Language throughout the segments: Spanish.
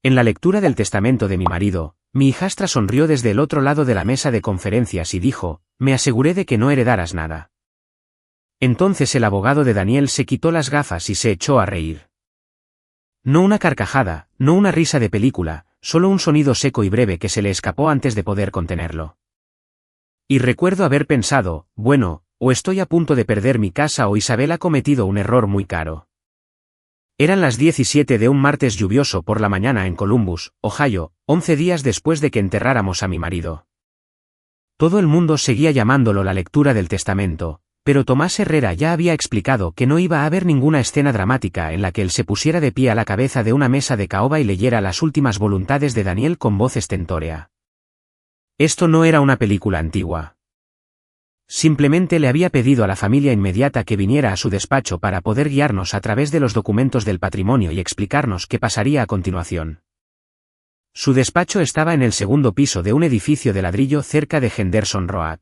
En la lectura del testamento de mi marido, mi hijastra sonrió desde el otro lado de la mesa de conferencias y dijo, me aseguré de que no heredaras nada. Entonces el abogado de Daniel se quitó las gafas y se echó a reír. No una carcajada, no una risa de película, solo un sonido seco y breve que se le escapó antes de poder contenerlo. Y recuerdo haber pensado, bueno, o estoy a punto de perder mi casa o Isabel ha cometido un error muy caro. Eran las 17 de un martes lluvioso por la mañana en Columbus, Ohio, 11 días después de que enterráramos a mi marido. Todo el mundo seguía llamándolo la lectura del testamento, pero Tomás Herrera ya había explicado que no iba a haber ninguna escena dramática en la que él se pusiera de pie a la cabeza de una mesa de caoba y leyera las últimas voluntades de Daniel con voz estentórea. Esto no era una película antigua. Simplemente le había pedido a la familia inmediata que viniera a su despacho para poder guiarnos a través de los documentos del patrimonio y explicarnos qué pasaría a continuación. Su despacho estaba en el segundo piso de un edificio de ladrillo cerca de Henderson Road.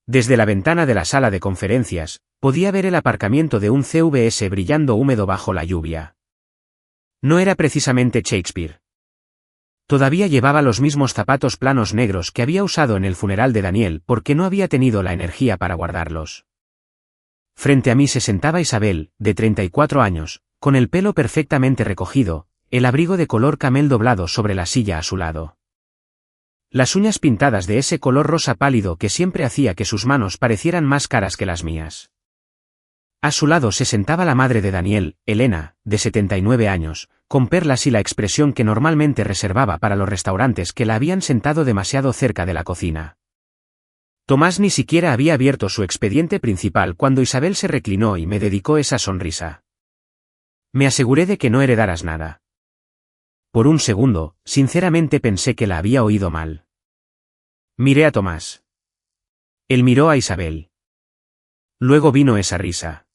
Desde la ventana de la sala de conferencias, podía ver el aparcamiento de un CVS brillando húmedo bajo la lluvia. No era precisamente Shakespeare. Todavía llevaba los mismos zapatos planos negros que había usado en el funeral de Daniel porque no había tenido la energía para guardarlos. Frente a mí se sentaba Isabel, de 34 años, con el pelo perfectamente recogido, el abrigo de color camel doblado sobre la silla a su lado. Las uñas pintadas de ese color rosa pálido que siempre hacía que sus manos parecieran más caras que las mías. A su lado se sentaba la madre de Daniel, Elena, de 79 años, con perlas y la expresión que normalmente reservaba para los restaurantes que la habían sentado demasiado cerca de la cocina. Tomás ni siquiera había abierto su expediente principal cuando Isabel se reclinó y me dedicó esa sonrisa. Me aseguré de que no heredaras nada. Por un segundo, sinceramente pensé que la había oído mal. Miré a Tomás. Él miró a Isabel. Luego vino esa risa.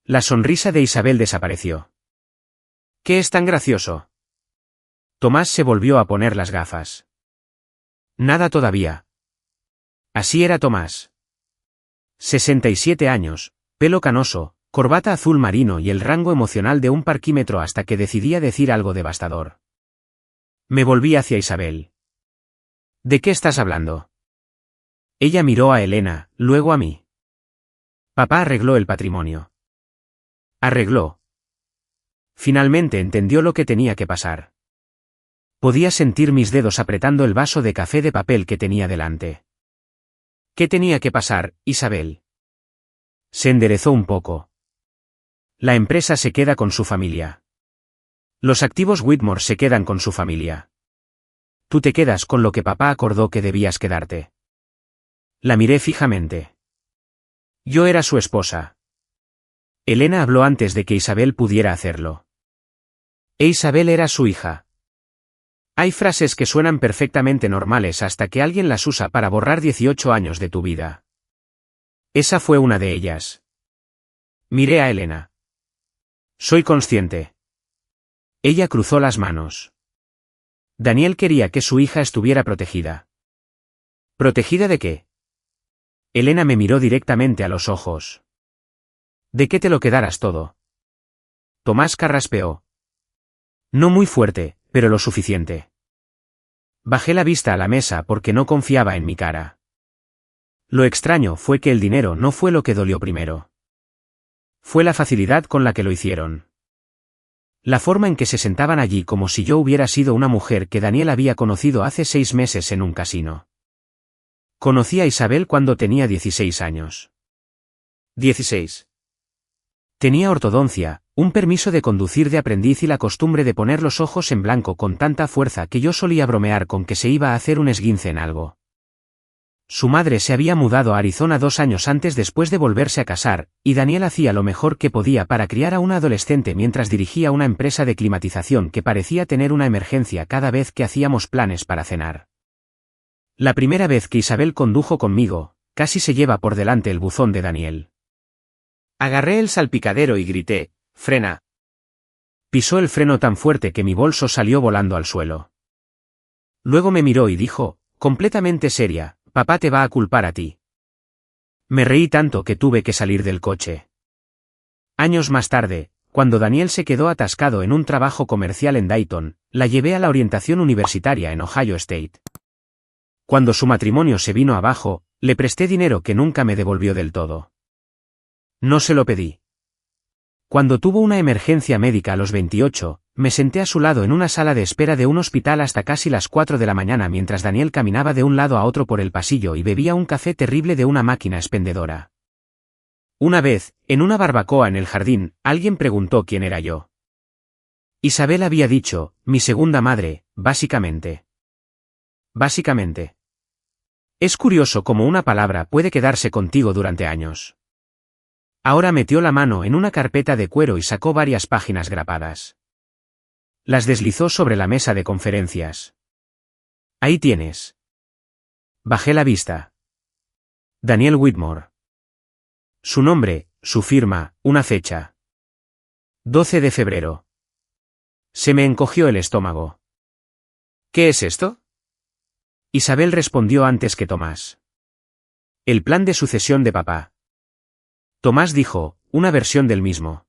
La sonrisa de Isabel desapareció. ¿Qué es tan gracioso? Tomás se volvió a poner las gafas. Nada todavía. Así era Tomás. 67 años, pelo canoso, corbata azul marino y el rango emocional de un parquímetro hasta que decidía decir algo devastador. Me volví hacia Isabel. ¿De qué estás hablando? Ella miró a Elena, luego a mí. Papá arregló el patrimonio. Arregló. Finalmente entendió lo que tenía que pasar. Podía sentir mis dedos apretando el vaso de café de papel que tenía delante. ¿Qué tenía que pasar, Isabel? Se enderezó un poco. La empresa se queda con su familia. Los activos Whitmore se quedan con su familia. Tú te quedas con lo que papá acordó que debías quedarte. La miré fijamente. Yo era su esposa. Elena habló antes de que Isabel pudiera hacerlo. Isabel era su hija. Hay frases que suenan perfectamente normales hasta que alguien las usa para borrar 18 años de tu vida. Esa fue una de ellas. Miré a Elena. Soy consciente. Ella cruzó las manos. Daniel quería que su hija estuviera protegida. ¿Protegida de qué? Elena me miró directamente a los ojos. ¿De qué te lo quedarás todo? Tomás carraspeó. No muy fuerte, pero lo suficiente. Bajé la vista a la mesa porque no confiaba en mi cara. Lo extraño fue que el dinero no fue lo que dolió primero. Fue la facilidad con la que lo hicieron. La forma en que se sentaban allí como si yo hubiera sido una mujer que Daniel había conocido hace 6 meses en un casino. Conocí a Isabel cuando tenía 16 años. 16. Tenía ortodoncia, un permiso de conducir de aprendiz y la costumbre de poner los ojos en blanco con tanta fuerza que yo solía bromear con que se iba a hacer un esguince en algo. Su madre se había mudado a Arizona 2 años antes después de volverse a casar, y Daniel hacía lo mejor que podía para criar a una adolescente mientras dirigía una empresa de climatización que parecía tener una emergencia cada vez que hacíamos planes para cenar. La primera vez que Isabel condujo conmigo, casi se lleva por delante el buzón de Daniel. Agarré el salpicadero y grité, «¡Frena!». Pisó el freno tan fuerte que mi bolso salió volando al suelo. Luego me miró y dijo, completamente seria, «Papá te va a culpar a ti». Me reí tanto que tuve que salir del coche. Años más tarde, Cuando Daniel se quedó atascado en un trabajo comercial en Dayton, la llevé a la orientación universitaria en Ohio State. Cuando su matrimonio se vino abajo, le presté dinero que nunca me devolvió del todo. No se lo pedí. Cuando tuvo una emergencia médica a los 28, me senté a su lado en una sala de espera de un hospital hasta casi las 4 de la mañana mientras Daniel caminaba de un lado a otro por el pasillo y bebía un café terrible de una máquina expendedora. Una vez, en una barbacoa en el jardín, alguien preguntó quién era yo. Isabel había dicho, mi segunda madre, básicamente. Básicamente. Es curioso cómo una palabra puede quedarse contigo durante años. Ahora metió la mano en una carpeta de cuero y sacó varias páginas grapadas. Las deslizó sobre la mesa de conferencias. Ahí tienes. Bajé la vista. Daniel Whitmore. Su nombre, su firma, una fecha. 12 de febrero. Se me encogió el estómago. ¿Qué es esto? Isabel respondió antes que Tomás. El plan de sucesión de papá. Tomás dijo, una versión del mismo.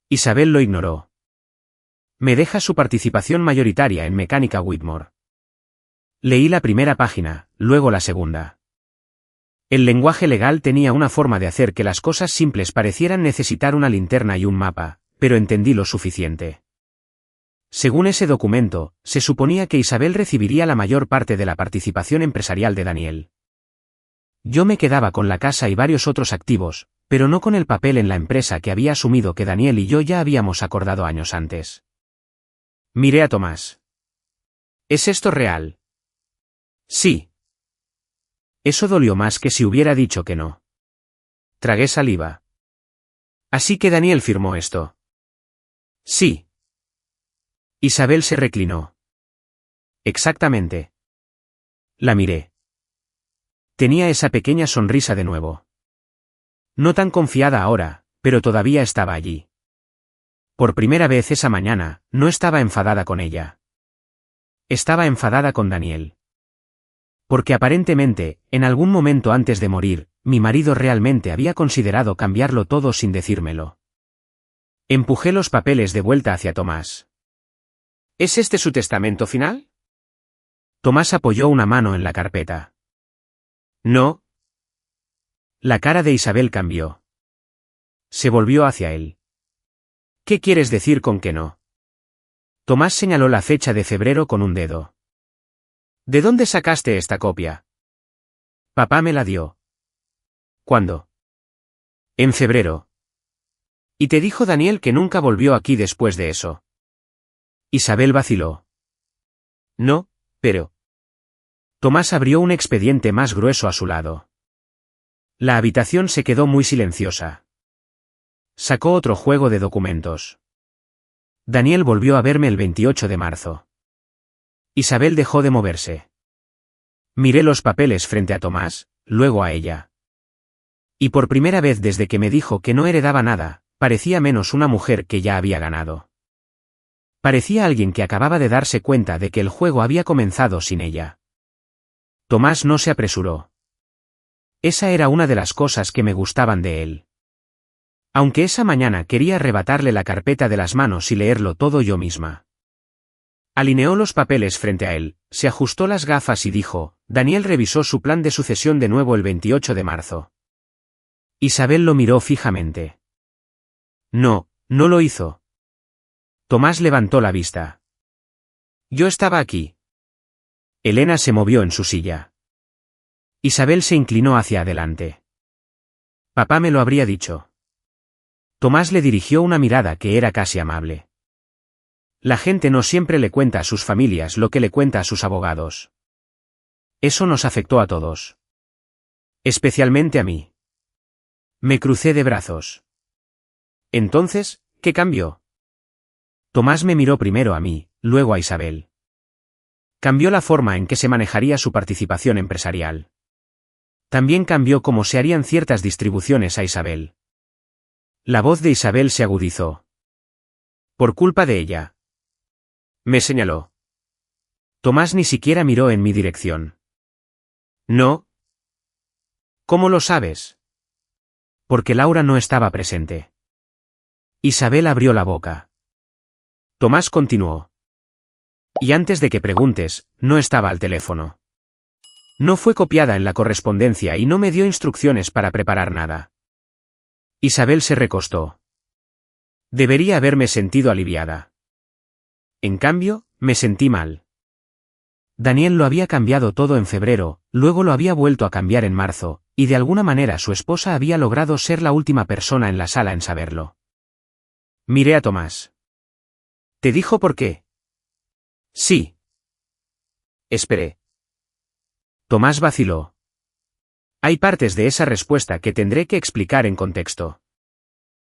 Isabel lo ignoró. Me deja su participación mayoritaria en Mecánica Whitmore. Leí la primera página, luego la segunda. El lenguaje legal tenía una forma de hacer que las cosas simples parecieran necesitar una linterna y un mapa, pero entendí lo suficiente. Según ese documento, se suponía que Isabel recibiría la mayor parte de la participación empresarial de Daniel. Yo me quedaba con la casa y varios otros activos, pero no con el papel en la empresa que había asumido que Daniel y yo ya habíamos acordado años antes. Miré a Tomás. ¿Es esto real? Sí. Eso dolió más que si hubiera dicho que no. Tragué saliva. Así que Daniel firmó esto. Sí. Isabel se reclinó. Exactamente. La miré. Tenía esa pequeña sonrisa de nuevo. No tan confiada ahora, pero todavía estaba allí. Por primera vez esa mañana, no estaba enfadada con ella. Estaba enfadada con Daniel. Porque aparentemente, en algún momento antes de morir, mi marido realmente había considerado cambiarlo todo sin decírmelo. Empujé los papeles de vuelta hacia Tomás. ¿Es este su testamento final? Tomás apoyó una mano en la carpeta. No. La cara de Isabel cambió. Se volvió hacia él. ¿Qué quieres decir con que no? Tomás señaló la fecha de febrero con un dedo. ¿De dónde sacaste esta copia? Papá me la dio. ¿Cuándo? En febrero. ¿Y te dijo Daniel que nunca volvió aquí después de eso? Isabel vaciló. No, pero... Tomás abrió un expediente más grueso a su lado. La habitación se quedó muy silenciosa. Sacó otro juego de documentos. Daniel volvió a verme el 28 de marzo. Isabel dejó de moverse. Miré los papeles frente a Tomás, luego a ella. Y por primera vez desde que me dijo que no heredaba nada, parecía menos una mujer que ya había ganado. Parecía alguien que acababa de darse cuenta de que el juego había comenzado sin ella. Tomás no se apresuró. Esa era una de las cosas que me gustaban de él. Aunque esa mañana quería arrebatarle la carpeta de las manos y leerlo todo yo misma. Alineó los papeles frente a él, se ajustó las gafas y dijo, Daniel revisó su plan de sucesión de nuevo el 28 de marzo. Isabel lo miró fijamente. No, no lo hizo. Tomás levantó la vista. Yo estaba aquí. Elena se movió en su silla. Isabel se inclinó hacia adelante. Papá me lo habría dicho. Tomás le dirigió una mirada que era casi amable. La gente no siempre le cuenta a sus familias lo que le cuenta a sus abogados. Eso nos afectó a todos. Especialmente a mí. Me crucé de brazos. Entonces, ¿qué cambió? Tomás me miró primero a mí, luego a Isabel. Cambió la forma en que se manejaría su participación empresarial. También cambió cómo se harían ciertas distribuciones a Isabel. La voz de Isabel se agudizó. Por culpa de ella. Me señaló. Tomás ni siquiera miró en mi dirección. No. ¿Cómo lo sabes? Porque Laura no estaba presente. Isabel abrió la boca. Tomás continuó. Y antes de que preguntes, no estaba al teléfono. No fue copiada en la correspondencia y no me dio instrucciones para preparar nada. Isabel se recostó. Debería haberme sentido aliviada. En cambio, me sentí mal. Daniel lo había cambiado todo en febrero, luego lo había vuelto a cambiar en marzo, y de alguna manera su esposa había logrado ser la última persona en la sala en saberlo. Miré a Tomás. ¿Te dijo por qué? Sí. Esperé. Tomás vaciló. Hay partes de esa respuesta que tendré que explicar en contexto.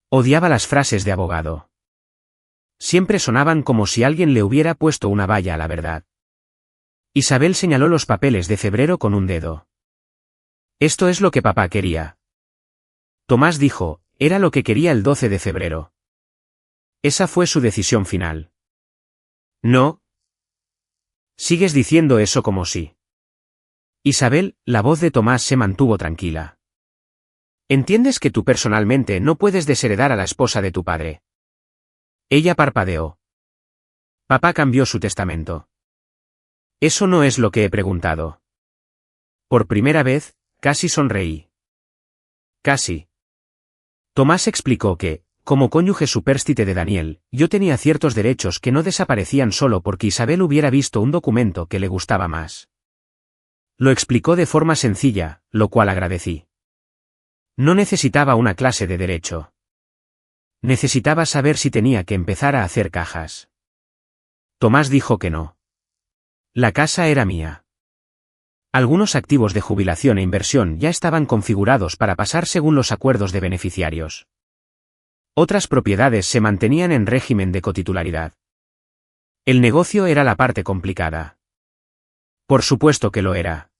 Odiaba las frases de abogado. Siempre sonaban como si alguien le hubiera puesto una valla a la verdad. Isabel señaló los papeles de febrero con un dedo. Esto es lo que papá quería. Tomás dijo, era lo que quería el 12 de febrero. Esa fue su decisión final. No. Sigues diciendo eso como si. Isabel, la voz de Tomás se mantuvo tranquila. ¿Entiendes que tú personalmente no puedes desheredar a la esposa de tu padre? Ella parpadeó. Papá cambió su testamento. Eso no es lo que he preguntado. Por primera vez, casi sonreí. Casi. Tomás explicó que, como cónyuge supérstite de Daniel, yo tenía ciertos derechos que no desaparecían solo porque Isabel hubiera visto un documento que le gustaba más. Lo explicó de forma sencilla, lo cual agradecí. No necesitaba una clase de derecho. Necesitaba saber si tenía que empezar a hacer cajas. Tomás dijo que no. La casa era mía. Algunos activos de jubilación e inversión ya estaban configurados para pasar según los acuerdos de beneficiarios. Otras propiedades se mantenían en régimen de cotitularidad. El negocio era la parte complicada. Por supuesto que lo era.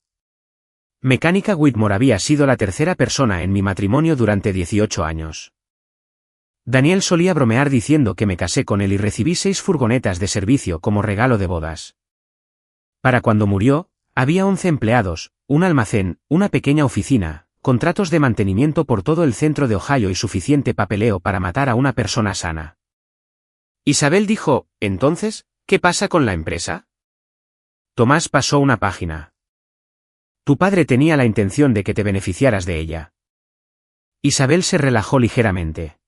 Mecánica Whitmore había sido la tercera persona en mi matrimonio durante 18 años. Daniel solía bromear diciendo que me casé con él y recibí 6 furgonetas de servicio como regalo de bodas. Para cuando murió, había 11 empleados, un almacén, una pequeña oficina, contratos de mantenimiento por todo el centro de Ohio y suficiente papeleo para matar a una persona sana. Isabel dijo, entonces, ¿qué pasa con la empresa? Tomás pasó una página. Tu padre tenía la intención de que te beneficiaras de ella. Isabel se relajó ligeramente.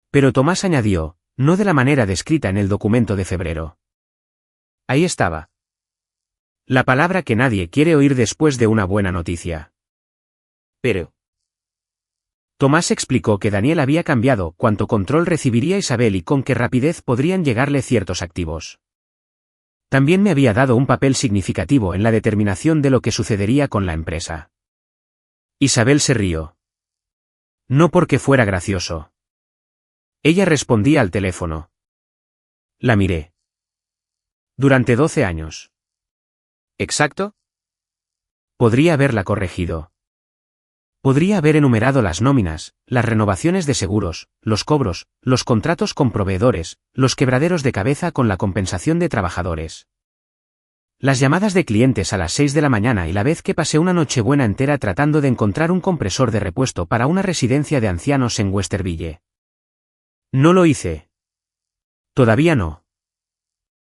Pero Tomás añadió, no de la manera descrita en el documento de febrero. Ahí estaba. La palabra que nadie quiere oír después de una buena noticia. Pero. Tomás explicó que Daniel había cambiado cuánto control recibiría Isabel y con qué rapidez podrían llegarle ciertos activos. También me había dado un papel significativo en la determinación de lo que sucedería con la empresa. Isabel se rió. No porque fuera gracioso. Ella respondía al teléfono. La miré. Durante 12 años. ¿Exacto? Podría haberla corregido. Podría haber enumerado las nóminas, las renovaciones de seguros, los cobros, los contratos con proveedores, los quebraderos de cabeza con la compensación de trabajadores. Las llamadas de clientes a las 6 de la mañana y la vez que pasé una nochebuena entera tratando de encontrar un compresor de repuesto para una residencia de ancianos en Westerville. No lo hice. Todavía no.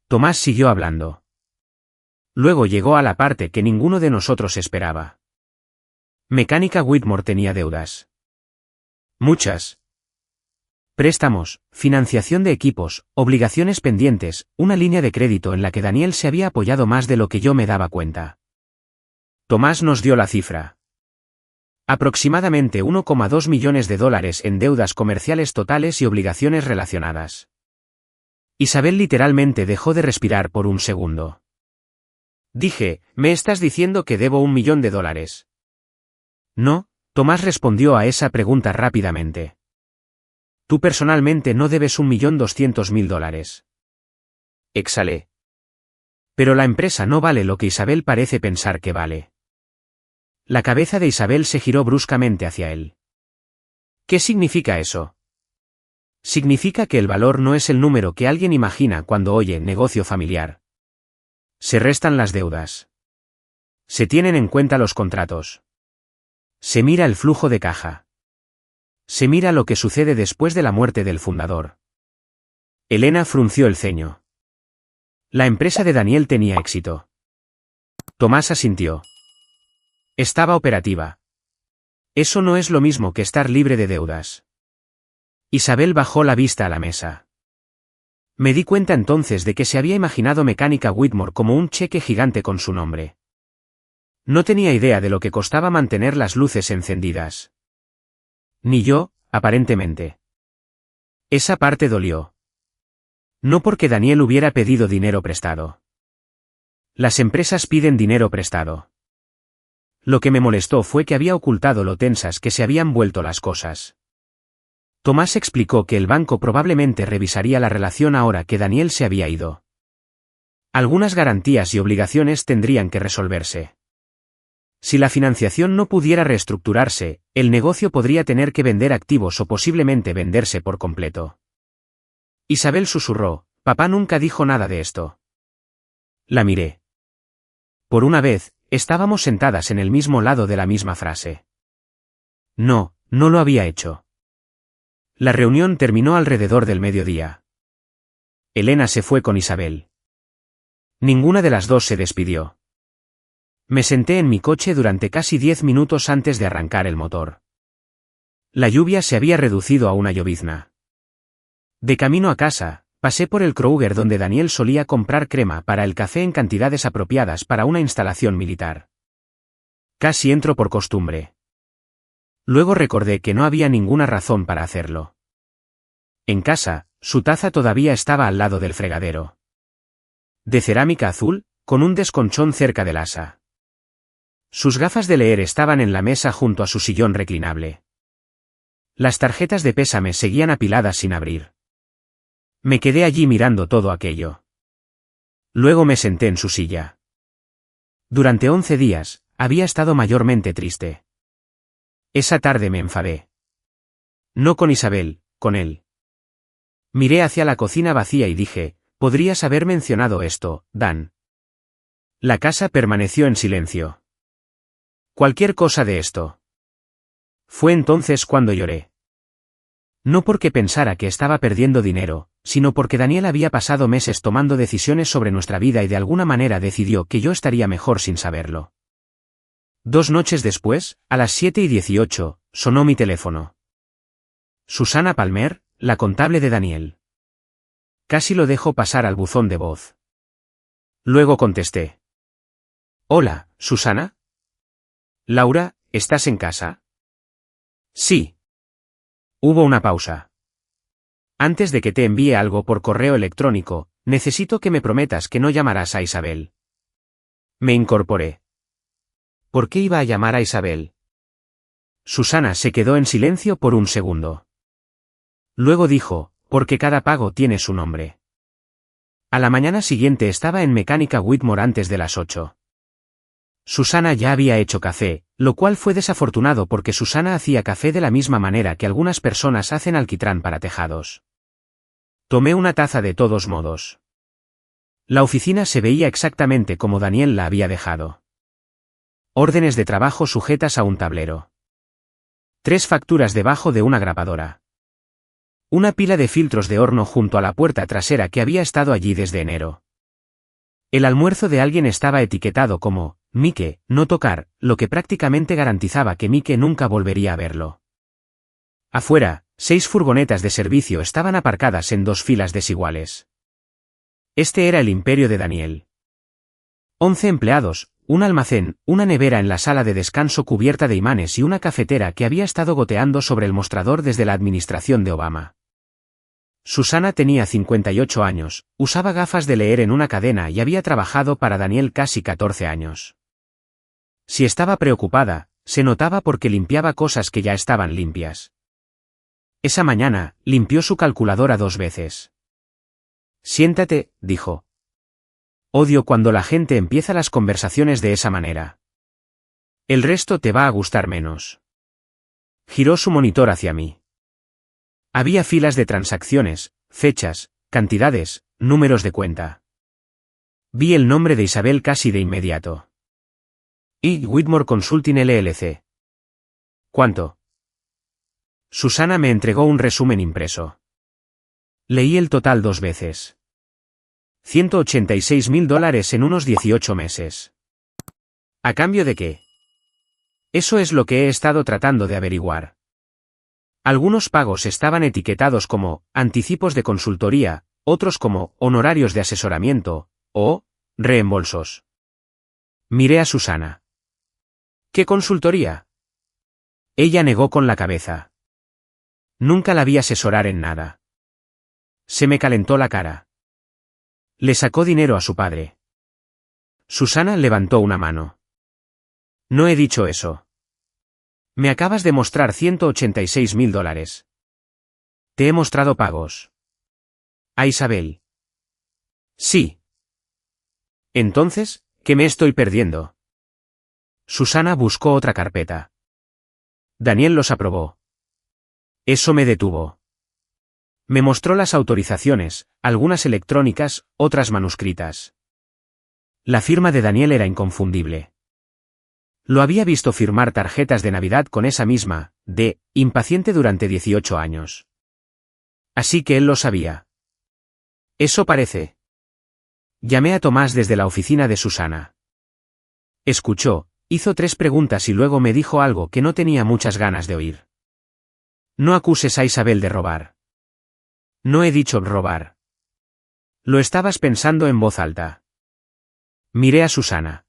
Tomás siguió hablando. Luego llegó a la parte que ninguno de nosotros esperaba. Mecánica Whitmore tenía deudas. Muchas. Préstamos, financiación de equipos, obligaciones pendientes, una línea de crédito en la que Daniel se había apoyado más de lo que yo me daba cuenta. Tomás nos dio la cifra. Aproximadamente $1,2 millones en deudas comerciales totales y obligaciones relacionadas. Isabel literalmente dejó de respirar por un segundo. Dije, ¿me estás diciendo que debo $1 millón? No, Tomás respondió a esa pregunta rápidamente. Tú personalmente no debes $1.200.000. Exhalé. Pero la empresa no vale lo que Isabel parece pensar que vale. La cabeza de Isabel se giró bruscamente hacia él. ¿Qué significa eso? Significa que el valor no es el número que alguien imagina cuando oye negocio familiar. Se restan las deudas. Se tienen en cuenta los contratos. Se mira el flujo de caja. Se mira lo que sucede después de la muerte del fundador. Elena frunció el ceño. La empresa de Daniel tenía éxito. Tomás asintió. Estaba operativa. Eso no es lo mismo que estar libre de deudas. Isabel bajó la vista a la mesa. Me di cuenta entonces de que se había imaginado Mecánica Whitmore como un cheque gigante con su nombre. No tenía idea de lo que costaba mantener las luces encendidas. Ni yo, aparentemente. Esa parte dolió. No porque Daniel hubiera pedido dinero prestado. Las empresas piden dinero prestado. Lo que me molestó fue que había ocultado lo tensas que se habían vuelto las cosas. Tomás explicó que el banco probablemente revisaría la relación ahora que Daniel se había ido. Algunas garantías y obligaciones tendrían que resolverse. Si la financiación no pudiera reestructurarse, el negocio podría tener que vender activos o posiblemente venderse por completo. Isabel susurró, papá nunca dijo nada de esto. La miré. Por una vez, estábamos sentadas en el mismo lado de la misma frase. No, no lo había hecho. La reunión terminó alrededor del mediodía. Elena se fue con Isabel. Ninguna de las dos se despidió. Me senté en mi coche durante casi 10 minutos antes de arrancar el motor. La lluvia se había reducido a una llovizna. De camino a casa, pasé por el Kroger donde Daniel solía comprar crema para el café en cantidades apropiadas para una instalación militar. Casi entro por costumbre. Luego recordé que no había ninguna razón para hacerlo. En casa, su taza todavía estaba al lado del fregadero. De cerámica azul, con un desconchón cerca del asa. Sus gafas de leer estaban en la mesa junto a su sillón reclinable. Las tarjetas de pésame seguían apiladas sin abrir. Me quedé allí mirando todo aquello. Luego me senté en su silla. Durante 11 días, había estado mayormente triste. Esa tarde me enfadé. No con Isabel, con él. Miré hacia la cocina vacía y dije, podrías haber mencionado esto, Dan. La casa permaneció en silencio. Cualquier cosa de esto. Fue entonces cuando lloré. No porque pensara que estaba perdiendo dinero, sino porque Daniel había pasado meses tomando decisiones sobre nuestra vida y de alguna manera decidió que yo estaría mejor sin saberlo. 2 noches después, a las 7:18, sonó mi teléfono. Susana Palmer, la contable de Daniel. Casi lo dejo pasar al buzón de voz. Luego contesté. Hola, Susana. Laura, ¿estás en casa? Sí. Hubo una pausa. Antes de que te envíe algo por correo electrónico, necesito que me prometas que no llamarás a Isabel. Me incorporé. ¿Por qué iba a llamar a Isabel? Susana se quedó en silencio por un segundo. Luego dijo, porque cada pago tiene su nombre. A la mañana siguiente estaba en Mecánica Whitmore antes de las 8. Susana ya había hecho café, lo cual fue desafortunado porque Susana hacía café de la misma manera que algunas personas hacen alquitrán para tejados. Tomé una taza de todos modos. La oficina se veía exactamente como Daniel la había dejado. Órdenes de trabajo sujetas a un tablero. 3 facturas debajo de una grapadora. Una pila de filtros de horno junto a la puerta trasera que había estado allí desde enero. El almuerzo de alguien estaba etiquetado como Mike, no tocar, lo que prácticamente garantizaba que Mike nunca volvería a verlo. Afuera, 6 furgonetas de servicio estaban aparcadas en 2 filas desiguales. Este era el imperio de Daniel. 11 empleados, un almacén, una nevera en la sala de descanso cubierta de imanes y una cafetera que había estado goteando sobre el mostrador desde la administración de Obama. Susana tenía 58 años, usaba gafas de leer en una cadena y había trabajado para Daniel casi 14 años. Si estaba preocupada, se notaba porque limpiaba cosas que ya estaban limpias. Esa mañana, limpió su calculadora 2 veces. Siéntate, dijo. Odio cuando la gente empieza las conversaciones de esa manera. El resto te va a gustar menos. Giró su monitor hacia mí. Había filas de transacciones, fechas, cantidades, números de cuenta. Vi el nombre de Isabel casi de inmediato. Y Whitmore Consulting LLC. ¿Cuánto? Susana me entregó un resumen impreso. Leí el total 2 veces. $186.000 en unos 18 meses. ¿A cambio de qué? Eso es lo que he estado tratando de averiguar. Algunos pagos estaban etiquetados como anticipos de consultoría, otros como honorarios de asesoramiento, o reembolsos. Miré a Susana. ¿Qué consultoría? Ella negó con la cabeza. Nunca la vi asesorar en nada. Se me calentó la cara. Le sacó dinero a su padre. Susana levantó una mano. No he dicho eso. Me acabas de mostrar $186.000. Te he mostrado pagos. ¿A Isabel? Sí. Entonces, ¿qué me estoy perdiendo? Susana buscó otra carpeta. Daniel los aprobó. Eso me detuvo. Me mostró las autorizaciones, algunas electrónicas, otras manuscritas. La firma de Daniel era inconfundible. Lo había visto firmar tarjetas de Navidad con esa misma, impaciente durante 18 años. Así que él lo sabía. Eso parece. Llamé a Tomás desde la oficina de Susana. Escuchó, hizo 3 preguntas y luego me dijo algo que no tenía muchas ganas de oír. No acuses a Isabel de robar. No he dicho robar. Lo estabas pensando en voz alta. Miré a Susana.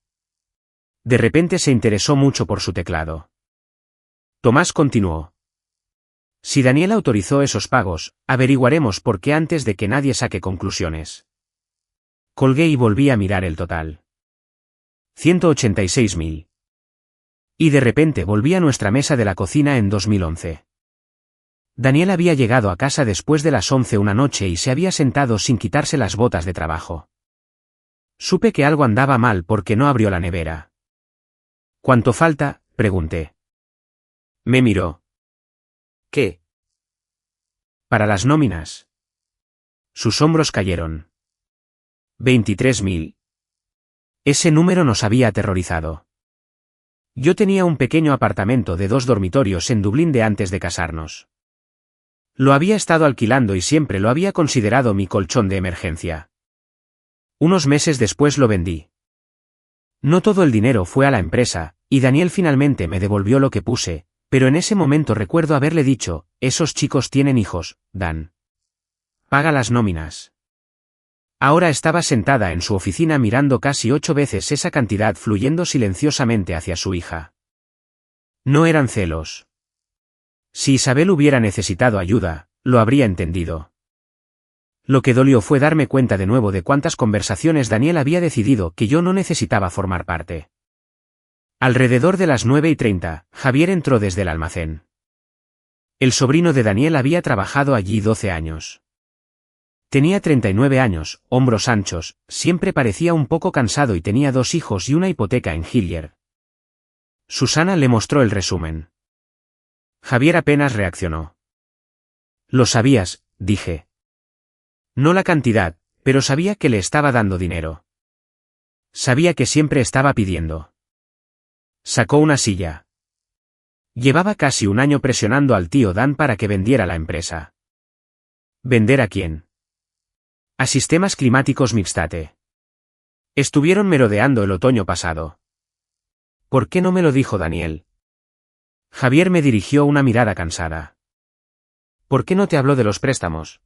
De repente se interesó mucho por su teclado. Tomás continuó. Si Daniel autorizó esos pagos, averiguaremos por qué antes de que nadie saque conclusiones. Colgué y volví a mirar el total. 186.000. Y de repente volví a nuestra mesa de la cocina en 2011. Daniel había llegado a casa después de las 11 una noche y se había sentado sin quitarse las botas de trabajo. Supe que algo andaba mal porque no abrió la nevera. ¿Cuánto falta?, pregunté. Me miró. ¿Qué? Para las nóminas. Sus hombros cayeron. 23.000. Ese número nos había aterrorizado. Yo tenía un pequeño apartamento de 2 dormitorios en Dublín de antes de casarnos. Lo había estado alquilando y siempre lo había considerado mi colchón de emergencia. Unos meses después lo vendí. No todo el dinero fue a la empresa, y Daniel finalmente me devolvió lo que puse, pero en ese momento recuerdo haberle dicho, esos chicos tienen hijos, Dan. Paga las nóminas. Ahora estaba sentada en su oficina mirando casi 8 veces esa cantidad fluyendo silenciosamente hacia su hija. No eran celos. Si Isabel hubiera necesitado ayuda, lo habría entendido. Lo que dolió fue darme cuenta de nuevo de cuántas conversaciones Daniel había decidido que yo no necesitaba formar parte. Alrededor de las 9:30, Javier entró desde el almacén. El sobrino de Daniel había trabajado allí 12 años. Tenía 39 años, hombros anchos, siempre parecía un poco cansado y tenía 2 hijos y una hipoteca en Hillier. Susana le mostró el resumen. Javier apenas reaccionó. Lo sabías, dije. No la cantidad, pero sabía que le estaba dando dinero. Sabía que siempre estaba pidiendo. Sacó una silla. Llevaba casi un año presionando al tío Dan para que vendiera la empresa. ¿Vender a quién? A Sistemas Climáticos Mixtate. Estuvieron merodeando el otoño pasado. ¿Por qué no me lo dijo Daniel? Javier me dirigió una mirada cansada. ¿Por qué no te habló de los préstamos?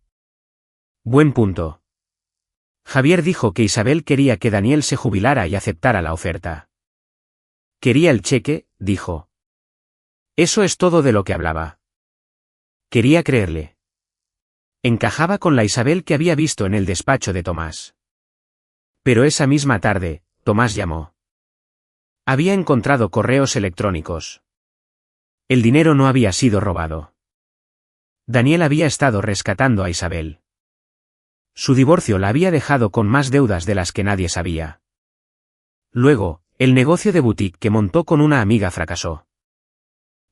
Buen punto. Javier dijo que Isabel quería que Daniel se jubilara y aceptara la oferta. Quería el cheque, dijo. Eso es todo de lo que hablaba. Quería creerle. Encajaba con la Isabel que había visto en el despacho de Tomás. Pero esa misma tarde, Tomás llamó. Había encontrado correos electrónicos. El dinero no había sido robado. Daniel había estado rescatando a Isabel. Su divorcio la había dejado con más deudas de las que nadie sabía. Luego, el negocio de boutique que montó con una amiga fracasó.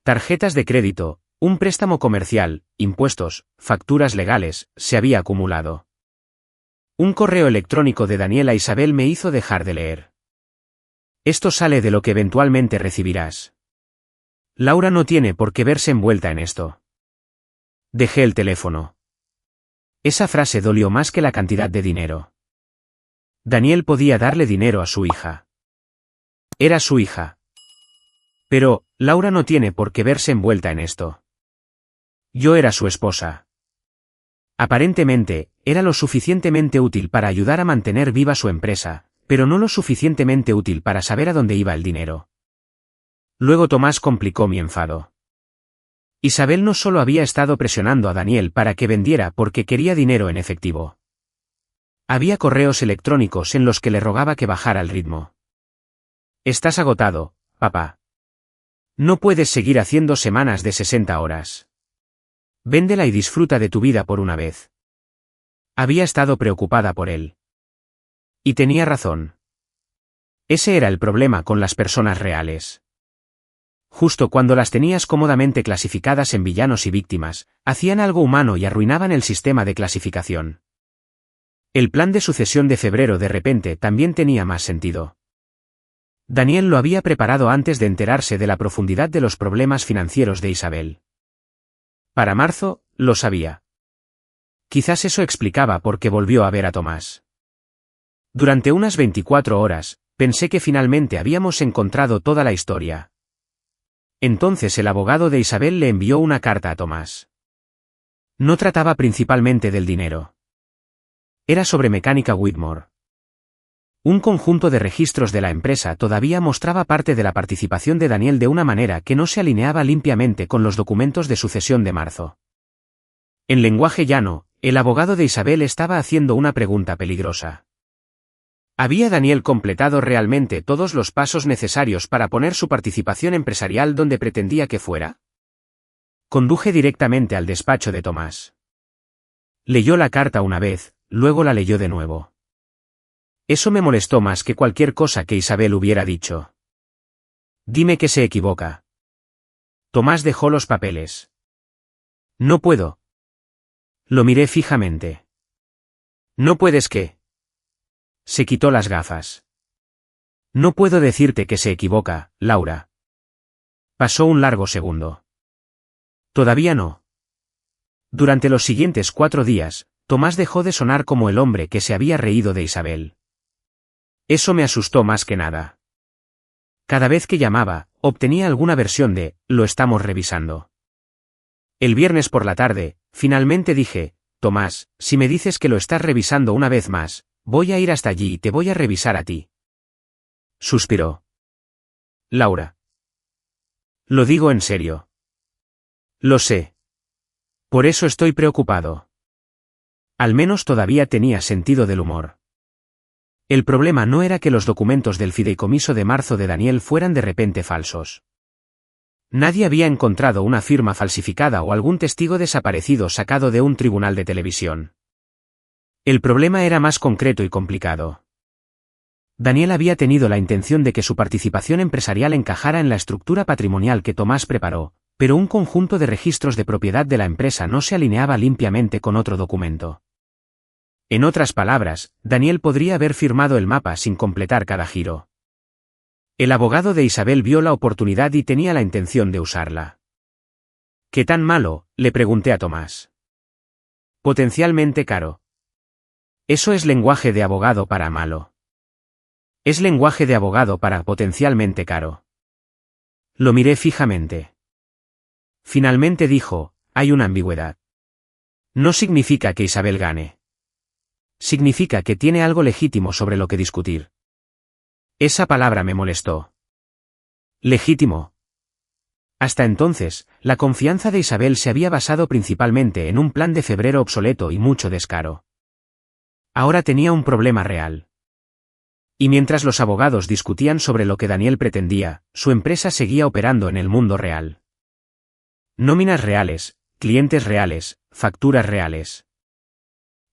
Tarjetas de crédito, un préstamo comercial, impuestos, facturas legales, se había acumulado. Un correo electrónico de Daniel a Isabel me hizo dejar de leer. Esto sale de lo que eventualmente recibirás. Laura no tiene por qué verse envuelta en esto. Dejé el teléfono. Esa frase dolió más que la cantidad de dinero. Daniel podía darle dinero a su hija. Era su hija. Pero, Laura no tiene por qué verse envuelta en esto. Yo era su esposa. Aparentemente, era lo suficientemente útil para ayudar a mantener viva su empresa, pero no lo suficientemente útil para saber a dónde iba el dinero. Luego Tomás complicó mi enfado. Isabel no solo había estado presionando a Daniel para que vendiera porque quería dinero en efectivo. Había correos electrónicos en los que le rogaba que bajara el ritmo. Estás agotado, papá. No puedes seguir haciendo semanas de 60 horas. Véndela y disfruta de tu vida por una vez. Había estado preocupada por él. Y tenía razón. Ese era el problema con las personas reales. Justo cuando las tenías cómodamente clasificadas en villanos y víctimas, hacían algo humano y arruinaban el sistema de clasificación. El plan de sucesión de febrero de repente también tenía más sentido. Daniel lo había preparado antes de enterarse de la profundidad de los problemas financieros de Isabel. Para marzo, lo sabía. Quizás eso explicaba por qué volvió a ver a Tomás. Durante unas 24 horas, pensé que finalmente habíamos encontrado toda la historia. Entonces el abogado de Isabel le envió una carta a Tomás. No trataba principalmente del dinero. Era sobre Mecánica Whitmore. Un conjunto de registros de la empresa todavía mostraba parte de la participación de Daniel de una manera que no se alineaba limpiamente con los documentos de sucesión de marzo. En lenguaje llano, el abogado de Isabel estaba haciendo una pregunta peligrosa. ¿Había Daniel completado realmente todos los pasos necesarios para poner su participación empresarial donde pretendía que fuera? Conduje directamente al despacho de Tomás. Leyó la carta una vez, luego la leyó de nuevo. Eso me molestó más que cualquier cosa que Isabel hubiera dicho. Dime que se equivoca. Tomás dejó los papeles. No puedo. Lo miré fijamente. ¿No puedes qué? Se quitó las gafas. No puedo decirte que se equivoca, Laura. Pasó un largo segundo. Todavía no. Durante los siguientes 4 días, Tomás dejó de sonar como el hombre que se había reído de Isabel. Eso me asustó más que nada. Cada vez que llamaba, obtenía alguna versión de, lo estamos revisando. El viernes por la tarde, finalmente dije, Tomás, si me dices que lo estás revisando una vez más, voy a ir hasta allí y te voy a revisar a ti. Suspiró. Laura. Lo digo en serio. Lo sé. Por eso estoy preocupado. Al menos todavía tenía sentido del humor. El problema no era que los documentos del fideicomiso de marzo de Daniel fueran de repente falsos. Nadie había encontrado una firma falsificada o algún testigo desaparecido sacado de un tribunal de televisión. El problema era más concreto y complicado. Daniel había tenido la intención de que su participación empresarial encajara en la estructura patrimonial que Tomás preparó, pero un conjunto de registros de propiedad de la empresa no se alineaba limpiamente con otro documento. En otras palabras, Daniel podría haber firmado el mapa sin completar cada giro. El abogado de Isabel vio la oportunidad y tenía la intención de usarla. ¿Qué tan malo?, le pregunté a Tomás. Potencialmente caro. Eso es lenguaje de abogado para malo. Es lenguaje de abogado para potencialmente caro. Lo miré fijamente. Finalmente dijo, hay una ambigüedad. No significa que Isabel gane. Significa que tiene algo legítimo sobre lo que discutir. Esa palabra me molestó. Legítimo. Hasta entonces, la confianza de Isabel se había basado principalmente en un plan de febrero obsoleto y mucho descaro. Ahora tenía un problema real. Y mientras los abogados discutían sobre lo que Daniel pretendía, su empresa seguía operando en el mundo real. Nóminas reales, clientes reales, facturas reales.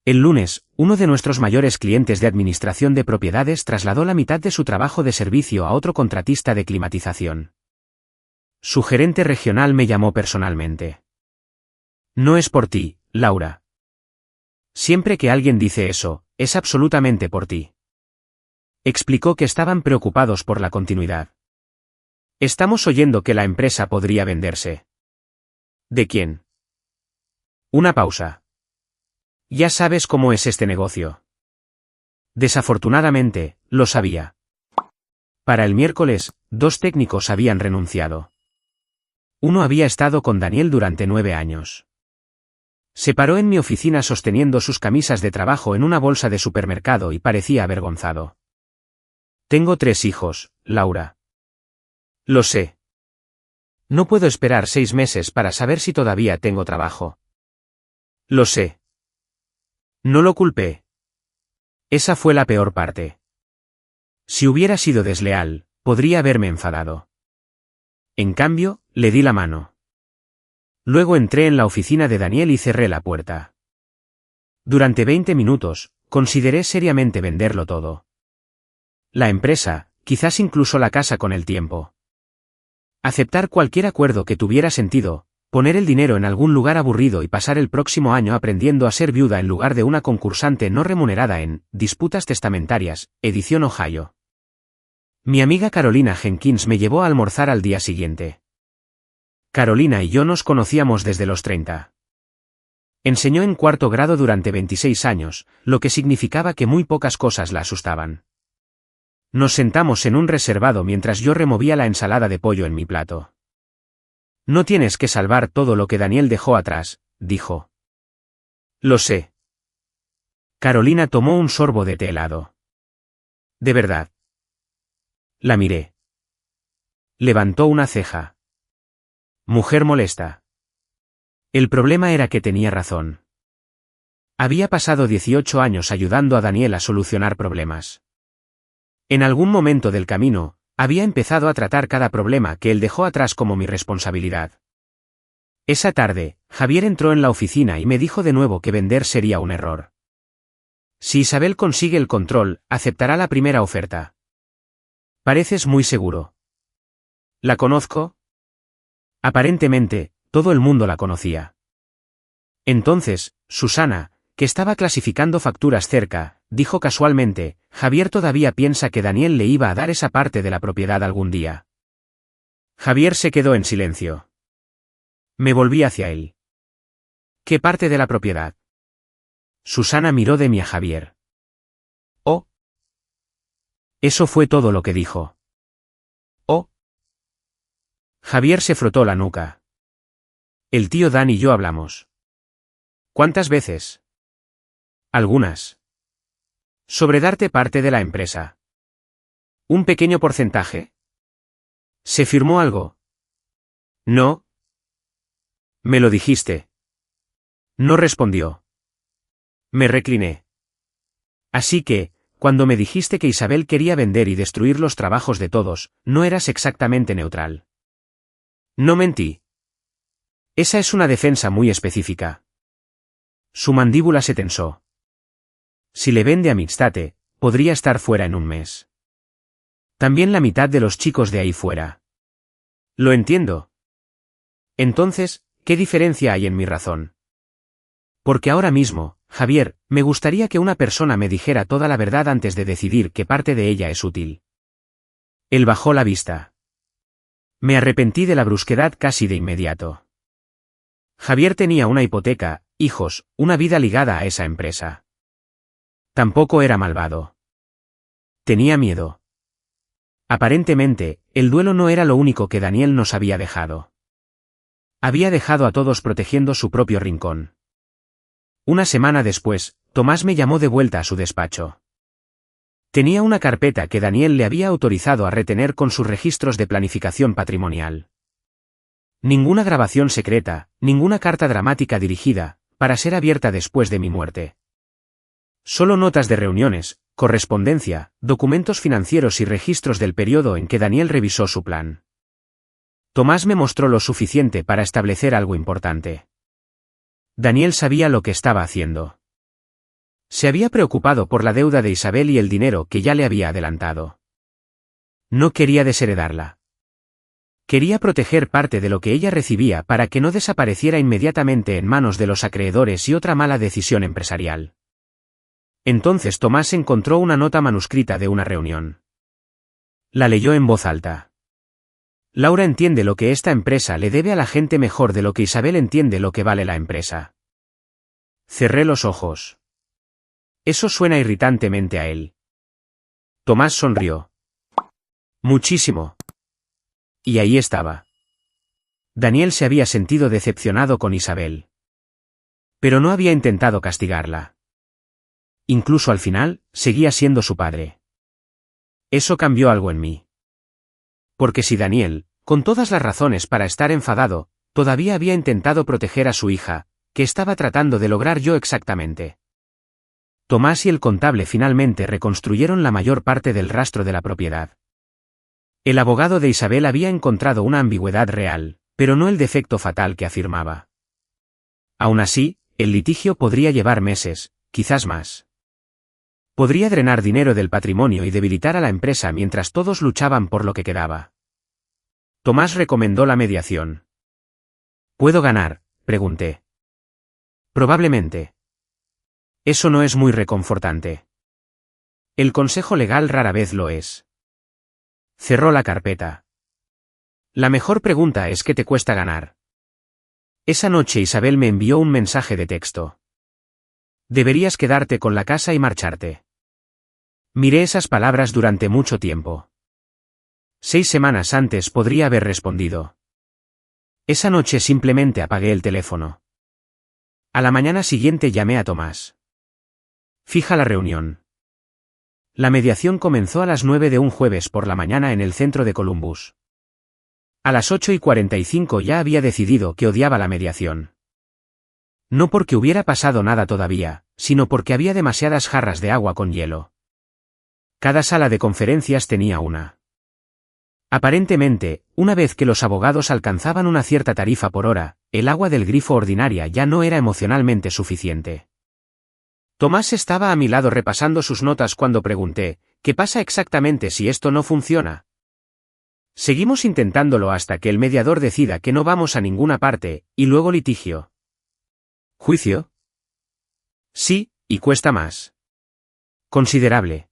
El lunes, uno de nuestros mayores clientes de administración de propiedades trasladó la mitad de su trabajo de servicio a otro contratista de climatización. Su gerente regional me llamó personalmente. No es por ti, Laura. Siempre que alguien dice eso, es absolutamente por ti. Explicó que estaban preocupados por la continuidad. Estamos oyendo que la empresa podría venderse. ¿De quién? Una pausa. Ya sabes cómo es este negocio. Desafortunadamente, lo sabía. Para el miércoles, 2 técnicos habían renunciado. Uno había estado con Daniel durante 9 años. Se paró en mi oficina sosteniendo sus camisas de trabajo en una bolsa de supermercado y parecía avergonzado. Tengo 3 hijos, Laura. Lo sé. No puedo esperar 6 meses para saber si todavía tengo trabajo. Lo sé. No lo culpé. Esa fue la peor parte. Si hubiera sido desleal, podría haberme enfadado. En cambio, le di la mano. Luego entré en la oficina de Daniel y cerré la puerta. Durante 20 minutos, consideré seriamente venderlo todo. La empresa, quizás incluso la casa con el tiempo. Aceptar cualquier acuerdo que tuviera sentido, poner el dinero en algún lugar aburrido y pasar el próximo año aprendiendo a ser viuda en lugar de una concursante no remunerada en Disputas Testamentarias, edición Ohio. Mi amiga Carolina Jenkins me llevó a almorzar al día siguiente. Carolina y yo nos conocíamos desde los 30. Enseñó en 4º grado durante 26 años, lo que significaba que muy pocas cosas la asustaban. Nos sentamos en un reservado mientras yo removía la ensalada de pollo en mi plato. No tienes que salvar todo lo que Daniel dejó atrás, dijo. Lo sé. Carolina tomó un sorbo de té helado. ¿De verdad? La miré. Levantó una ceja. Mujer molesta. El problema era que tenía razón. Había pasado 18 años ayudando a Daniel a solucionar problemas. En algún momento del camino, había empezado a tratar cada problema que él dejó atrás como mi responsabilidad. Esa tarde, Javier entró en la oficina y me dijo de nuevo que vender sería un error. Si Isabel consigue el control, aceptará la primera oferta. Pareces muy seguro. ¿La conozco? Aparentemente, todo el mundo la conocía. Entonces, Susana, que estaba clasificando facturas cerca, dijo casualmente, Javier todavía piensa que Daniel le iba a dar esa parte de la propiedad algún día. Javier se quedó en silencio. Me volví hacia él. ¿Qué parte de la propiedad? Susana miró de mí a Javier. Oh. Eso fue todo lo que dijo. Oh. Javier se frotó la nuca. El tío Dan y yo hablamos. ¿Cuántas veces? Algunas. Sobre darte parte de la empresa. ¿Un pequeño porcentaje? ¿Se firmó algo? No. Me lo dijiste. No respondió. Me recliné. Así que, cuando me dijiste que Isabel quería vender y destruir los trabajos de todos, no eras exactamente neutral. No mentí. Esa es una defensa muy específica. Su mandíbula se tensó. Si le vende a Mixtate, podría estar fuera en un mes. También la mitad de los chicos de ahí fuera. Lo entiendo. Entonces, ¿qué diferencia hay en mi razón? Porque ahora mismo, Javier, me gustaría que una persona me dijera toda la verdad antes de decidir qué parte de ella es útil. Él bajó la vista. Me arrepentí de la brusquedad casi de inmediato. Javier tenía una hipoteca, hijos, una vida ligada a esa empresa. Tampoco era malvado. Tenía miedo. Aparentemente, el duelo no era lo único que Daniel nos había dejado. Había dejado a todos protegiendo su propio rincón. Una semana después, Tomás me llamó de vuelta a su despacho. Tenía una carpeta que Daniel le había autorizado a retener con sus registros de planificación patrimonial. Ninguna grabación secreta, ninguna carta dramática dirigida, para ser abierta después de mi muerte. Solo notas de reuniones, correspondencia, documentos financieros y registros del periodo en que Daniel revisó su plan. Tomás me mostró lo suficiente para establecer algo importante. Daniel sabía lo que estaba haciendo. Se había preocupado por la deuda de Isabel y el dinero que ya le había adelantado. No quería desheredarla. Quería proteger parte de lo que ella recibía para que no desapareciera inmediatamente en manos de los acreedores y otra mala decisión empresarial. Entonces Tomás encontró una nota manuscrita de una reunión. La leyó en voz alta. Laura entiende lo que esta empresa le debe a la gente mejor de lo que Isabel entiende lo que vale la empresa. Cerré los ojos. Eso suena irritantemente a él. Tomás sonrió. Muchísimo. Y ahí estaba. Daniel se había sentido decepcionado con Isabel. Pero no había intentado castigarla. Incluso al final, seguía siendo su padre. Eso cambió algo en mí. Porque si Daniel, con todas las razones para estar enfadado, todavía había intentado proteger a su hija, ¿qué estaba tratando de lograr yo exactamente? Tomás y el contable finalmente reconstruyeron la mayor parte del rastro de la propiedad. El abogado de Isabel había encontrado una ambigüedad real, pero no el defecto fatal que afirmaba. Aún así, el litigio podría llevar meses, quizás más. Podría drenar dinero del patrimonio y debilitar a la empresa mientras todos luchaban por lo que quedaba. Tomás recomendó la mediación. ¿Puedo ganar?, pregunté. Probablemente. Eso no es muy reconfortante. El consejo legal rara vez lo es. Cerró la carpeta. La mejor pregunta es ¿qué te cuesta ganar? Esa noche Isabel me envió un mensaje de texto. Deberías quedarte con la casa y marcharte. Miré esas palabras durante mucho tiempo. 6 semanas antes podría haber respondido. Esa noche simplemente apagué el teléfono. A la mañana siguiente llamé a Tomás. Fija la reunión. La mediación comenzó a las 9 de un jueves por la mañana en el centro de Columbus. A las 8:45 ya había decidido que odiaba la mediación. No porque hubiera pasado nada todavía, sino porque había demasiadas jarras de agua con hielo. Cada sala de conferencias tenía una. Aparentemente, una vez que los abogados alcanzaban una cierta tarifa por hora, el agua del grifo ordinaria ya no era emocionalmente suficiente. Tomás estaba a mi lado repasando sus notas cuando pregunté, ¿qué pasa exactamente si esto no funciona? Seguimos intentándolo hasta que el mediador decida que no vamos a ninguna parte, y luego litigio. ¿Juicio? Sí, y cuesta más. Considerable.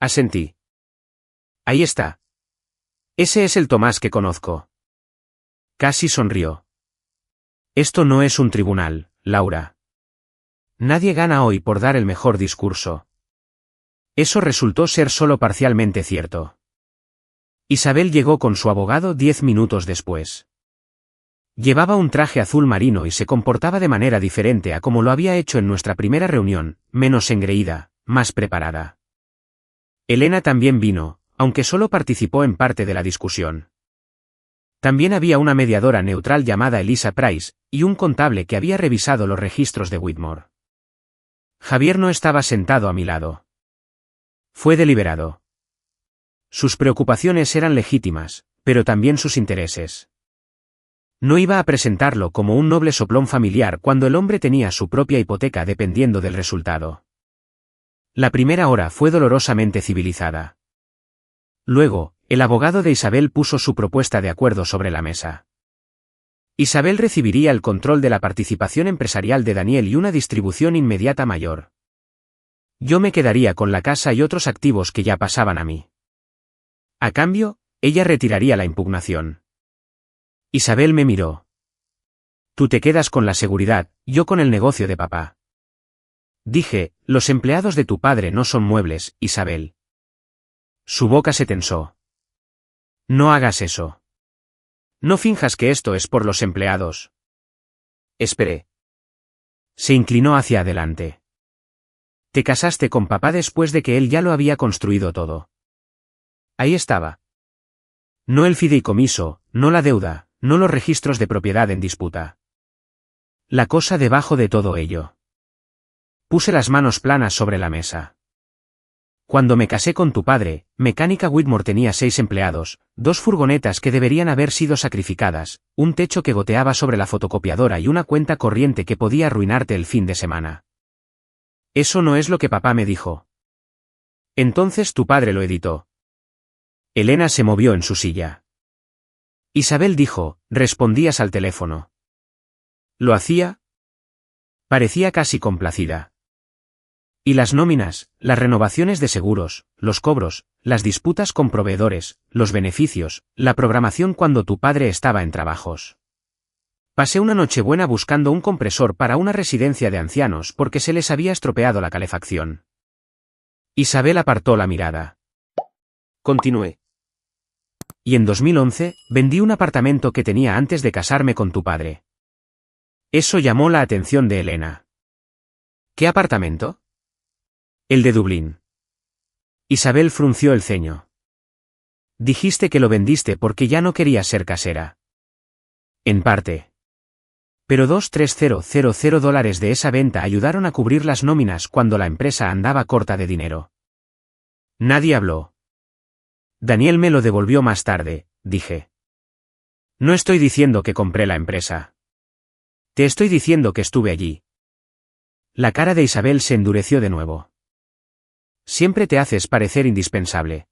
Asentí. Ahí está. Ese es el Tomás que conozco. Casi sonrió. Esto no es un tribunal, Laura. Nadie gana hoy por dar el mejor discurso. Eso resultó ser solo parcialmente cierto. Isabel llegó con su abogado 10 minutos después. Llevaba un traje azul marino y se comportaba de manera diferente a como lo había hecho en nuestra primera reunión, menos engreída, más preparada. Elena también vino, aunque solo participó en parte de la discusión. También había una mediadora neutral llamada Elisa Price, y un contable que había revisado los registros de Whitmore. Javier no estaba sentado a mi lado. Fue deliberado. Sus preocupaciones eran legítimas, pero también sus intereses. No iba a presentarlo como un noble soplón familiar cuando el hombre tenía su propia hipoteca dependiendo del resultado. La primera hora fue dolorosamente civilizada. Luego, el abogado de Isabel puso su propuesta de acuerdo sobre la mesa. Isabel recibiría el control de la participación empresarial de Daniel y una distribución inmediata mayor. Yo me quedaría con la casa y otros activos que ya pasaban a mí. A cambio, ella retiraría la impugnación. Isabel me miró. Tú te quedas con la seguridad, yo con el negocio de papá. Dije, los empleados de tu padre no son muebles, Isabel. Su boca se tensó. No hagas eso. No finjas que esto es por los empleados. Esperé. Se inclinó hacia adelante. Te casaste con papá después de que él ya lo había construido todo. Ahí estaba. No el fideicomiso, no la deuda, no los registros de propiedad en disputa. La cosa debajo de todo ello. Puse las manos planas sobre la mesa. Cuando me casé con tu padre, Mecánica Whitmore tenía 6 empleados, 2 furgonetas que deberían haber sido sacrificadas, un techo que goteaba sobre la fotocopiadora y una cuenta corriente que podía arruinarte el fin de semana. Eso no es lo que papá me dijo. Entonces tu padre lo editó. Elena se movió en su silla. Isabel dijo, respondías al teléfono. ¿Lo hacía? Parecía casi complacida. Y las nóminas, las renovaciones de seguros, los cobros, las disputas con proveedores, los beneficios, la programación cuando tu padre estaba en trabajos. Pasé una nochebuena buscando un compresor para una residencia de ancianos porque se les había estropeado la calefacción. Isabel apartó la mirada. Continué. Y en 2011, vendí un apartamento que tenía antes de casarme con tu padre. Eso llamó la atención de Elena. ¿Qué apartamento? El de Dublín. Isabel frunció el ceño. Dijiste que lo vendiste porque ya no querías ser casera. En parte. Pero $2,300 de esa venta ayudaron a cubrir las nóminas cuando la empresa andaba corta de dinero. Nadie habló. Daniel me lo devolvió más tarde, dije. No estoy diciendo que compré la empresa. Te estoy diciendo que estuve allí. La cara de Isabel se endureció de nuevo. Siempre te haces parecer indispensable.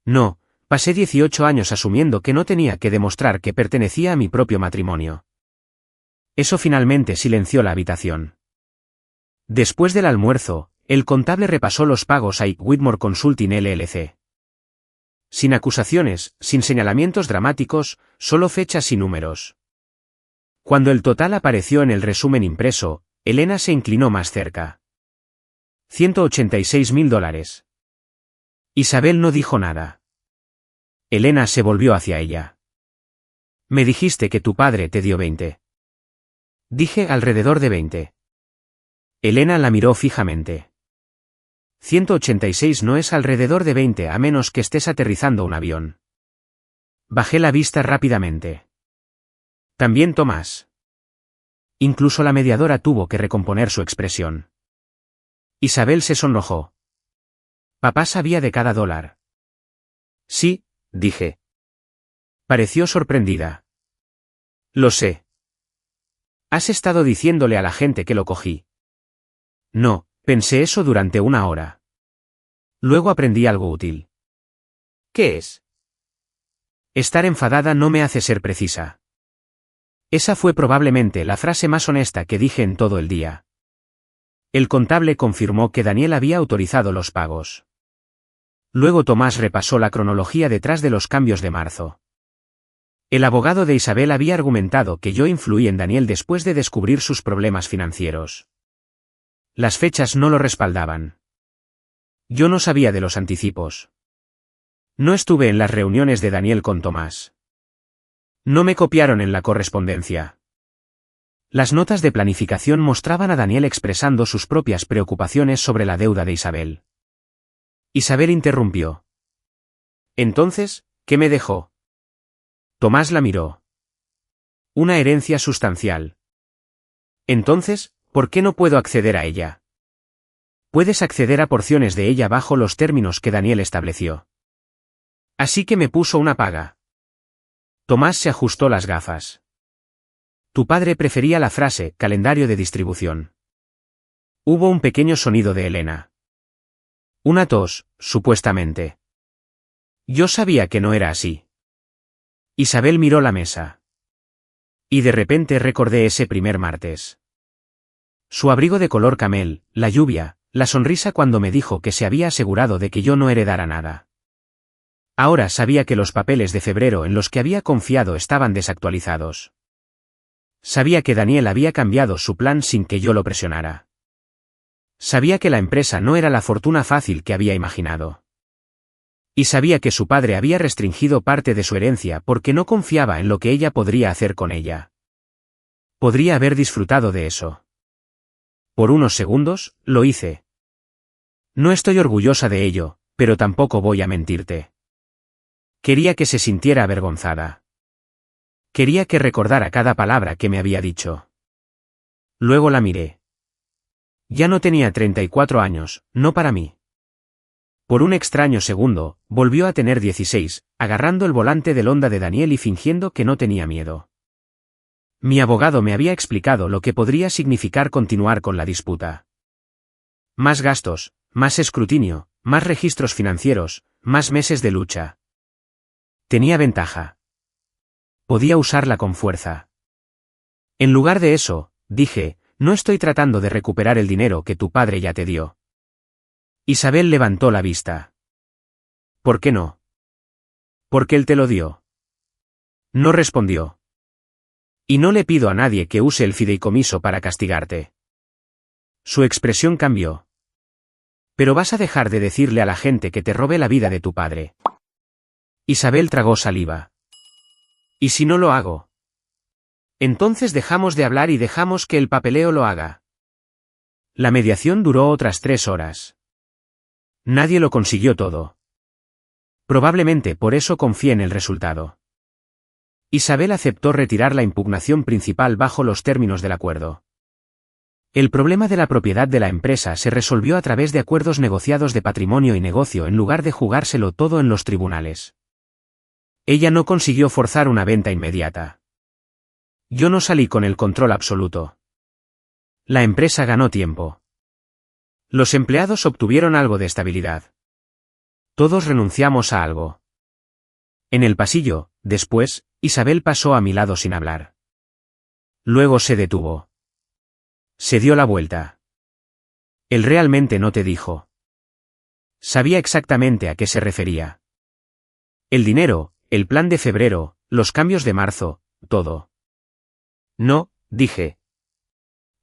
No, pasé 18 años asumiendo que no tenía que demostrar que pertenecía a mi propio matrimonio. Eso finalmente silenció la habitación. Después del almuerzo, el contable repasó los pagos a Whitmore Consulting LLC. Sin acusaciones, sin señalamientos dramáticos, solo fechas y números. Cuando el total apareció en el resumen impreso, Elena se inclinó más cerca. $186,000. Isabel no dijo nada. Elena se volvió hacia ella. Me dijiste que tu padre te dio 20. Dije alrededor de 20. Elena la miró fijamente. 186 no es alrededor de 20 a menos que estés aterrizando un avión. Bajé la vista rápidamente. También Tomás. Incluso la mediadora tuvo que recomponer su expresión. Isabel se sonrojó. Papá sabía de cada dólar. Sí, dije. Pareció sorprendida. Lo sé. ¿Has estado diciéndole a la gente que lo cogí? No, pensé eso durante una hora. Luego aprendí algo útil. ¿Qué es? Estar enfadada no me hace ser precisa. Esa fue probablemente la frase más honesta que dije en todo el día. El contable confirmó que Daniel había autorizado los pagos. Luego Tomás repasó la cronología detrás de los cambios de marzo. El abogado de Isabel había argumentado que yo influí en Daniel después de descubrir sus problemas financieros. Las fechas no lo respaldaban. Yo no sabía de los anticipos. No estuve en las reuniones de Daniel con Tomás. No me copiaron en la correspondencia. Las notas de planificación mostraban a Daniel expresando sus propias preocupaciones sobre la deuda de Isabel. Isabel interrumpió. Entonces, ¿qué me dejó? Tomás la miró. Una herencia sustancial. Entonces, ¿por qué no puedo acceder a ella? Puedes acceder a porciones de ella bajo los términos que Daniel estableció. Así que me puso una paga. Tomás se ajustó las gafas. Tu padre prefería la frase calendario de distribución. Hubo un pequeño sonido de Elena. Una tos, supuestamente. Yo sabía que no era así. Isabel miró la mesa. Y de repente recordé ese primer martes. Su abrigo de color camel, la lluvia, la sonrisa cuando me dijo que se había asegurado de que yo no heredara nada. Ahora sabía que los papeles de febrero en los que había confiado estaban desactualizados. Sabía que Daniel había cambiado su plan sin que yo lo presionara. Sabía que la empresa no era la fortuna fácil que había imaginado. Y sabía que su padre había restringido parte de su herencia porque no confiaba en lo que ella podría hacer con ella. Podría haber disfrutado de eso. Por unos segundos, lo hice. No estoy orgullosa de ello, pero tampoco voy a mentirte. Quería que se sintiera avergonzada. Quería que recordara cada palabra que me había dicho. Luego la miré. Ya no tenía 34 años, no para mí. Por un extraño segundo, volvió a tener 16, agarrando el volante del Honda de Daniel y fingiendo que no tenía miedo. Mi abogado me había explicado lo que podría significar continuar con la disputa. Más gastos, más escrutinio, más registros financieros, más meses de lucha. Tenía ventaja. Podía usarla con fuerza. En lugar de eso, dije, no estoy tratando de recuperar el dinero que tu padre ya te dio. Isabel levantó la vista. ¿Por qué no? Porque él te lo dio. No respondió. Y no le pido a nadie que use el fideicomiso para castigarte. Su expresión cambió. Pero vas a dejar de decirle a la gente que te robe la vida de tu padre. Isabel tragó saliva. ¿Y si no lo hago? Entonces dejamos de hablar y dejamos que el papeleo lo haga. La mediación duró otras 3 horas. Nadie lo consiguió todo. Probablemente por eso confié en el resultado. Isabel aceptó retirar la impugnación principal bajo los términos del acuerdo. El problema de la propiedad de la empresa se resolvió a través de acuerdos negociados de patrimonio y negocio en lugar de jugárselo todo en los tribunales. Ella no consiguió forzar una venta inmediata. Yo no salí con el control absoluto. La empresa ganó tiempo. Los empleados obtuvieron algo de estabilidad. Todos renunciamos a algo. En el pasillo, después, Isabel pasó a mi lado sin hablar. Luego se detuvo. Se dio la vuelta. Él realmente no te dijo. Sabía exactamente a qué se refería. El dinero, el plan de febrero, los cambios de marzo, todo. No, dije.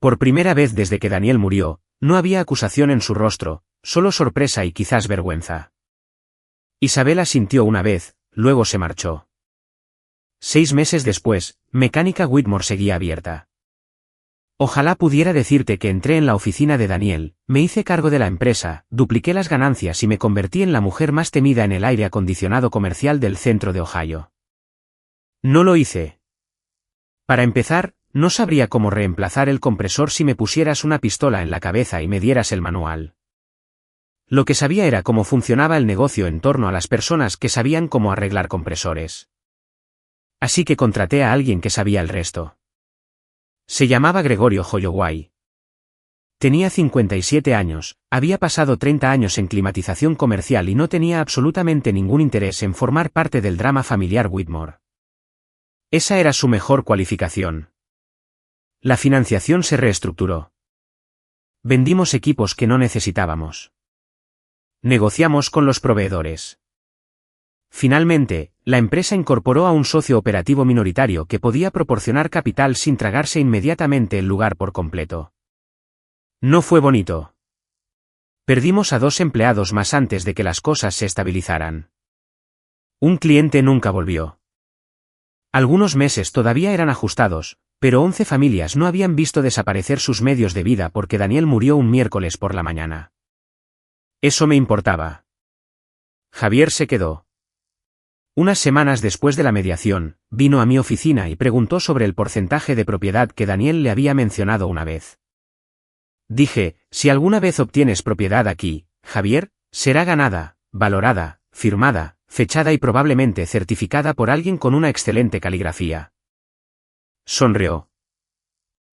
Por primera vez desde que Daniel murió, no había acusación en su rostro, solo sorpresa y quizás vergüenza. Isabel asintió una vez, luego se marchó. 6 meses después, Mecánica Whitmore seguía abierta. Ojalá pudiera decirte que entré en la oficina de Daniel, me hice cargo de la empresa, dupliqué las ganancias y me convertí en la mujer más temida en el aire acondicionado comercial del centro de Ohio. No lo hice. Para empezar, no sabría cómo reemplazar el compresor si me pusieras una pistola en la cabeza y me dieras el manual. Lo que sabía era cómo funcionaba el negocio en torno a las personas que sabían cómo arreglar compresores. Así que contraté a alguien que sabía el resto. Se llamaba Gregorio Holloway. Tenía 57 años, había pasado 30 años en climatización comercial y no tenía absolutamente ningún interés en formar parte del drama familiar Whitmore. Esa era su mejor cualificación. La financiación se reestructuró. Vendimos equipos que no necesitábamos. Negociamos con los proveedores. Finalmente, la empresa incorporó a un socio operativo minoritario que podía proporcionar capital sin tragarse inmediatamente el lugar por completo. No fue bonito. Perdimos a 2 empleados más antes de que las cosas se estabilizaran. Un cliente nunca volvió. Algunos meses todavía eran ajustados, pero 11 familias no habían visto desaparecer sus medios de vida porque Daniel murió un miércoles por la mañana. Eso me importaba. Javier se quedó. Unas semanas después de la mediación, vino a mi oficina y preguntó sobre el porcentaje de propiedad que Daniel le había mencionado una vez. Dije, si alguna vez obtienes propiedad aquí, Javier, será ganada, valorada, firmada, fechada y probablemente certificada por alguien con una excelente caligrafía. Sonrió.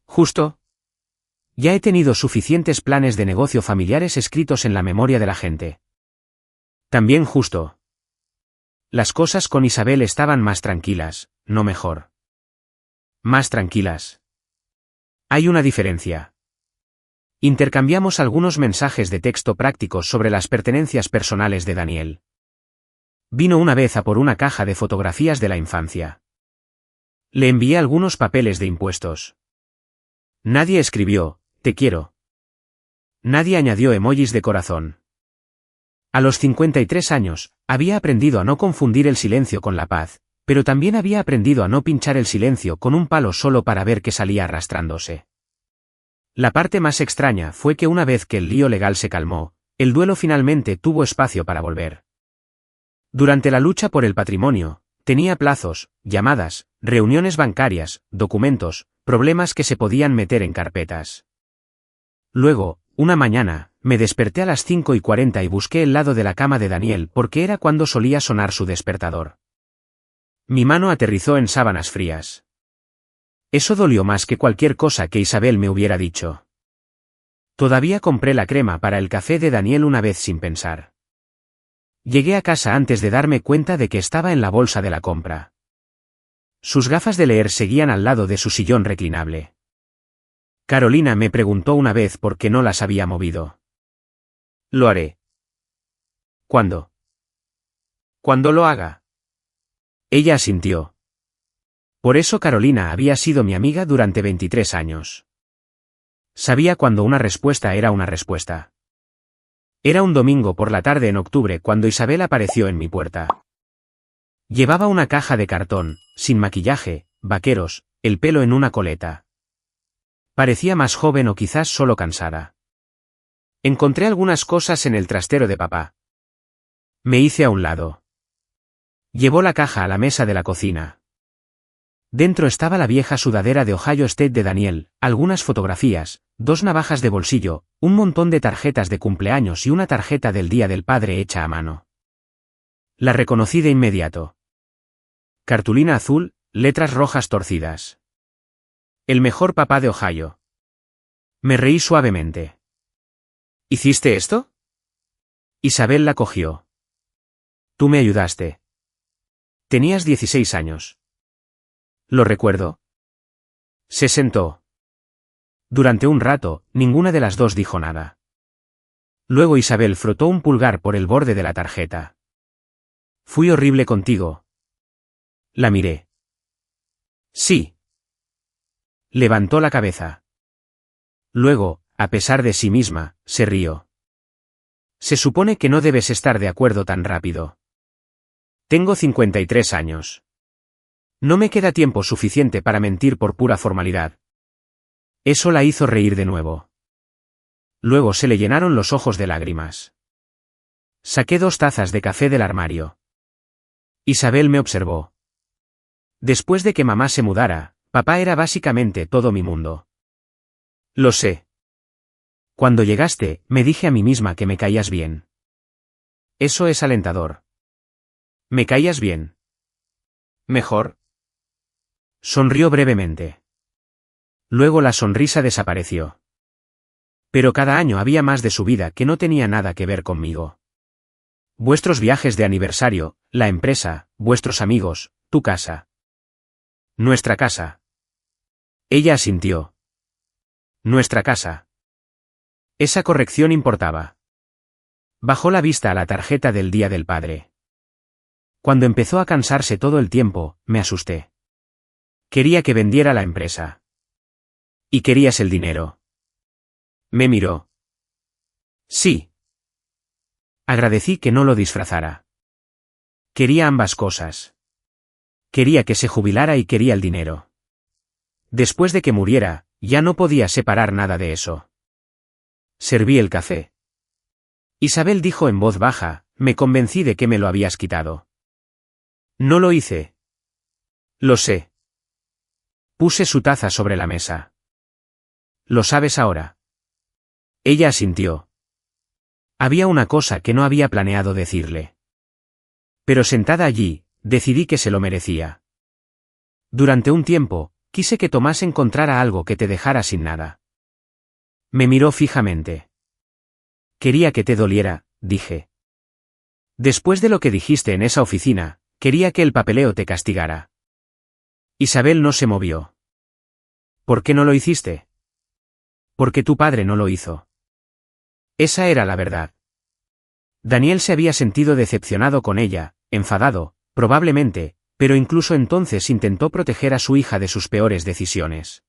Justo. Ya he tenido suficientes planes de negocio familiares escritos en la memoria de la gente. También justo. Las cosas con Isabel estaban más tranquilas, no mejor. Más tranquilas. Hay una diferencia. Intercambiamos algunos mensajes de texto prácticos sobre las pertenencias personales de Daniel. Vino una vez a por una caja de fotografías de la infancia. Le envié algunos papeles de impuestos. Nadie escribió, te quiero. Nadie añadió emojis de corazón. A los 53 años, había aprendido a no confundir el silencio con la paz, pero también había aprendido a no pinchar el silencio con un palo solo para ver que salía arrastrándose. La parte más extraña fue que una vez que el lío legal se calmó, el duelo finalmente tuvo espacio para volver. Durante la lucha por el patrimonio, tenía plazos, llamadas, reuniones bancarias, documentos, problemas que se podían meter en carpetas. Luego, una mañana, me desperté a las 5:40 y busqué el lado de la cama de Daniel porque era cuando solía sonar su despertador. Mi mano aterrizó en sábanas frías. Eso dolió más que cualquier cosa que Isabel me hubiera dicho. Todavía compré la crema para el café de Daniel una vez sin pensar. Llegué a casa antes de darme cuenta de que estaba en la bolsa de la compra. Sus gafas de leer seguían al lado de su sillón reclinable. Carolina me preguntó una vez por qué no las había movido. Lo haré. ¿Cuándo? Cuando lo haga. Ella asintió. Por eso Carolina había sido mi amiga durante 23 años. Sabía cuando una respuesta era una respuesta. Era un domingo por la tarde en octubre cuando Isabel apareció en mi puerta. Llevaba una caja de cartón, sin maquillaje, vaqueros, el pelo en una coleta. Parecía más joven o quizás solo cansada. Encontré algunas cosas en el trastero de papá. Me hice a un lado. Llevó la caja a la mesa de la cocina. Dentro estaba la vieja sudadera de Ohio State de Daniel, algunas fotografías, 2 navajas de bolsillo, un montón de tarjetas de cumpleaños y una tarjeta del Día del Padre hecha a mano. La reconocí de inmediato. Cartulina azul, letras rojas torcidas. El mejor papá de Ohio. Me reí suavemente. ¿Hiciste esto? Isabel la cogió. Tú me ayudaste. Tenías 16 años. Lo recuerdo. Se sentó. Durante un rato, ninguna de las dos dijo nada. Luego Isabel frotó un pulgar por el borde de la tarjeta. Fui horrible contigo. La miré. Sí. Levantó la cabeza. Luego, a pesar de sí misma, se rió. Se supone que no debes estar de acuerdo tan rápido. Tengo 53 años. No me queda tiempo suficiente para mentir por pura formalidad. Eso la hizo reír de nuevo. Luego se le llenaron los ojos de lágrimas. Saqué 2 tazas de café del armario. Isabel me observó. Después de que mamá se mudara, papá era básicamente todo mi mundo. Lo sé. Cuando llegaste, me dije a mí misma que me caías bien. Eso es alentador. ¿Me caías bien? ¿Mejor? Sonrió brevemente. Luego la sonrisa desapareció. Pero cada año había más de su vida que no tenía nada que ver conmigo. Vuestros viajes de aniversario, la empresa, vuestros amigos, tu casa. Nuestra casa. Ella asintió. Nuestra casa. Esa corrección importaba. Bajó la vista a la tarjeta del Día del Padre. Cuando empezó a cansarse todo el tiempo, me asusté. Quería que vendiera la empresa. ¿Y querías el dinero? Me miró. Sí. Agradecí que no lo disfrazara. Quería ambas cosas. Quería que se jubilara y quería el dinero. Después de que muriera, ya no podía separar nada de eso. Serví el café. Isabel dijo en voz baja, me convencí de que me lo habías quitado. No lo hice. Lo sé. Puse su taza sobre la mesa. ¿Lo sabes ahora? Ella asintió. Había una cosa que no había planeado decirle. Pero sentada allí, decidí que se lo merecía. Durante un tiempo, quise que Tomás encontrara algo que te dejara sin nada. Me miró fijamente. Quería que te doliera, dije. Después de lo que dijiste en esa oficina, quería que el papeleo te castigara. Isabel no se movió. ¿Por qué no lo hiciste? Porque tu padre no lo hizo. Esa era la verdad. Daniel se había sentido decepcionado con ella, enfadado, probablemente, pero incluso entonces intentó proteger a su hija de sus peores decisiones.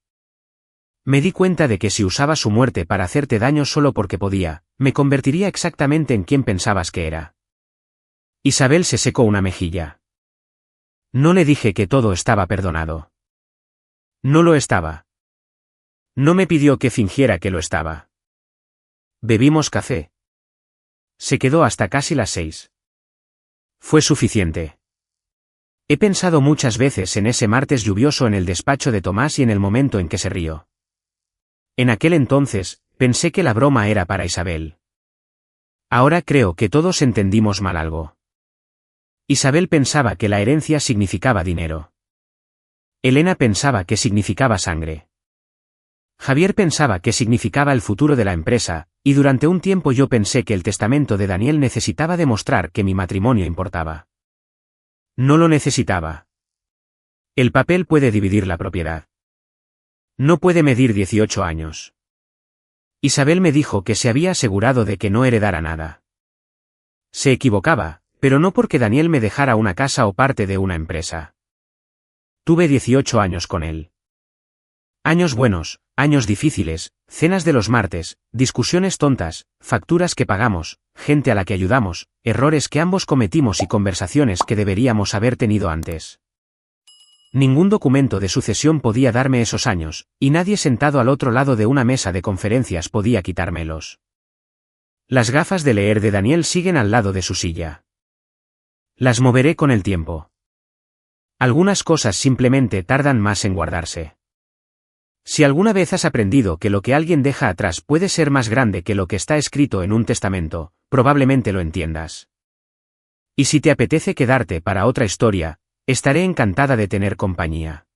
Me di cuenta de que si usaba su muerte para hacerte daño solo porque podía, me convertiría exactamente en quien pensabas que era. Isabel se secó una mejilla. No le dije que todo estaba perdonado. No lo estaba. No me pidió que fingiera que lo estaba. Bebimos café. Se quedó hasta casi las 6. Fue suficiente. He pensado muchas veces en ese martes lluvioso en el despacho de Tomás y en el momento en que se rió. En aquel entonces, pensé que la broma era para Isabel. Ahora creo que todos entendimos mal algo. Isabel pensaba que la herencia significaba dinero. Elena pensaba que significaba sangre. Javier pensaba que significaba el futuro de la empresa, y durante un tiempo yo pensé que el testamento de Daniel necesitaba demostrar que mi matrimonio importaba. No lo necesitaba. El papel puede dividir la propiedad. No puede medir 18 años. Isabel me dijo que se había asegurado de que no heredara nada. Se equivocaba, pero no porque Daniel me dejara una casa o parte de una empresa. Tuve 18 años con él. Años buenos, años difíciles, cenas de los martes, discusiones tontas, facturas que pagamos, gente a la que ayudamos, errores que ambos cometimos y conversaciones que deberíamos haber tenido antes. Ningún documento de sucesión podía darme esos años, y nadie sentado al otro lado de una mesa de conferencias podía quitármelos. Las gafas de leer de Daniel siguen al lado de su silla. Las moveré con el tiempo. Algunas cosas simplemente tardan más en guardarse. Si alguna vez has aprendido que lo que alguien deja atrás puede ser más grande que lo que está escrito en un testamento, probablemente lo entiendas. Y si te apetece quedarte para otra historia, estaré encantada de tener compañía.